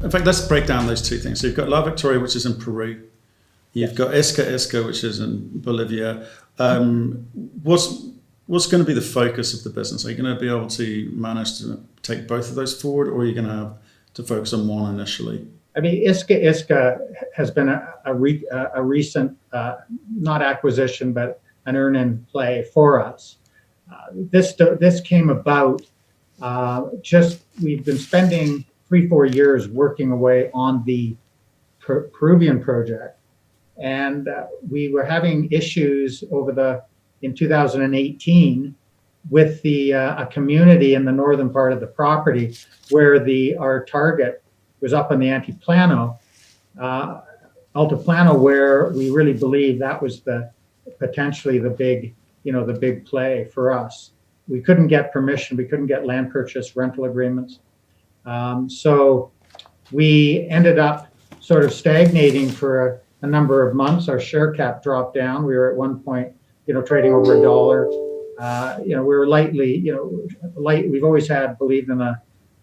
In fact, let's break down those two things. So you've got La Victoria, which is in Peru. You've got Iska Iska, which is in Bolivia. What's going to be the focus of the business? Are you going to be able to manage to take both of those forward, or are you going to have to focus on one initially? I mean, Iska Iska has been a recent, not acquisition, but an earn-in play for us. This came about we've been spending 3-4 years working away on the Peruvian project, and we were having issues in 2018 with a community in the northern part of the property where our target was up in the Alta Plano, where we really believe that was potentially the big play for us. We couldn't get permission, we couldn't get land purchase rental agreements. So we ended up sort of stagnating for a number of months. Our share cap dropped down. We were at one point, trading over $1. We were lightly, we've always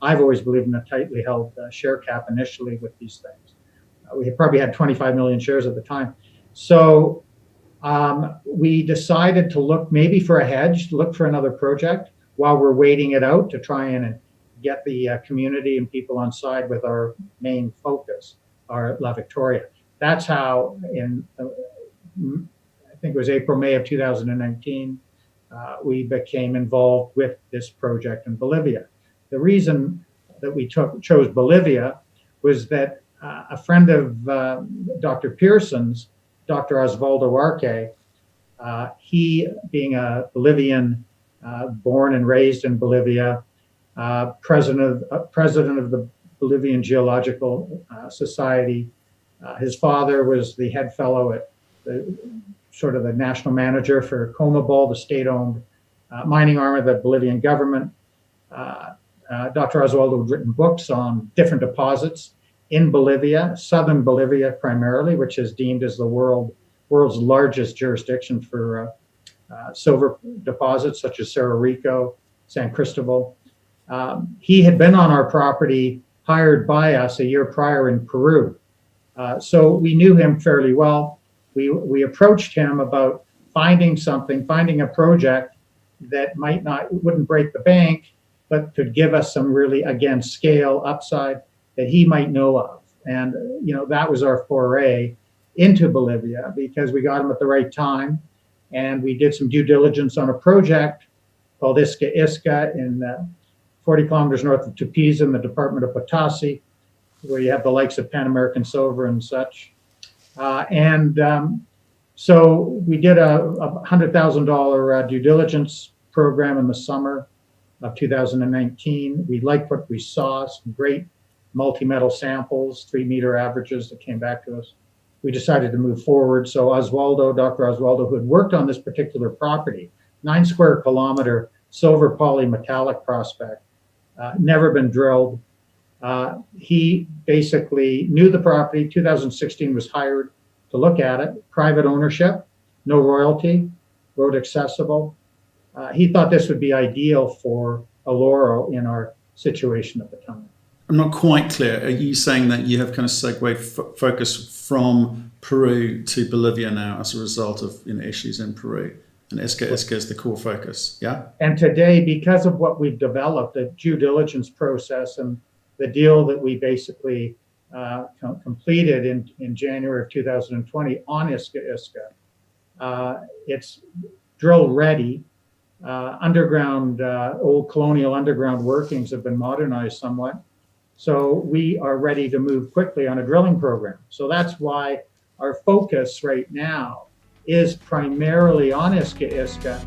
I've always believed in a tightly held share cap initially with these things. We probably had 25 million shares at the time. So we decided to look maybe for a hedge, look for another project while we're waiting it out to try and get the community and people on side with our main focus, our La Victoria. That's how I think it was April, May of 2019, we became involved with this project in Bolivia. The reason that we chose Bolivia was that a friend of Dr. Pearson's, Dr. Osvaldo Arce, he being a Bolivian, born and raised in Bolivia, president of the Bolivian Geological Society. His father was the head fellow at the national manager for Comabol, the state-owned mining arm of the Bolivian government. Dr. Osvaldo had written books on different deposits in Bolivia, southern Bolivia primarily, which is deemed as the world's largest jurisdiction for silver deposits such as Cerro Rico, San Cristobal. He had been on our property, hired by us a year prior in Peru. So we knew him fairly well. We approached him about finding a project that wouldn't break the bank, but could give us some really, again, scale upside that he might know of. And, that was our foray into Bolivia because we got him at the right time. And we did some due diligence on a project called Iska Iska in 40 kilometers north of Tupiza in the department of Potasi, where you have the likes of Pan American Silver and such. So we did a $100,000 due diligence program in the summer of 2019. We liked what we saw, some great multi-metal samples, 3-meter averages that came back to us. We decided to move forward. So Dr. Osvaldo, who had worked on this particular property, 9 square kilometer silver polymetallic prospect, never been drilled. He basically knew the property. 2016 was hired to look at it. Private ownership, no royalty, road accessible. He thought this would be ideal for Eloro in our situation at the time. I'm not quite clear. Are you saying that you have kind of segued focus from Peru to Bolivia now as a result of issues in Peru? And Iska Iska is the core focus, yeah? And today, because of what we've developed, the due diligence process and the deal that we basically completed in January of 2020 on Iska Iska, it's drill ready. Underground, old colonial underground workings have been modernized somewhat. So we are ready to move quickly on a drilling program. So that's why our focus right now is primarily on Iska Iska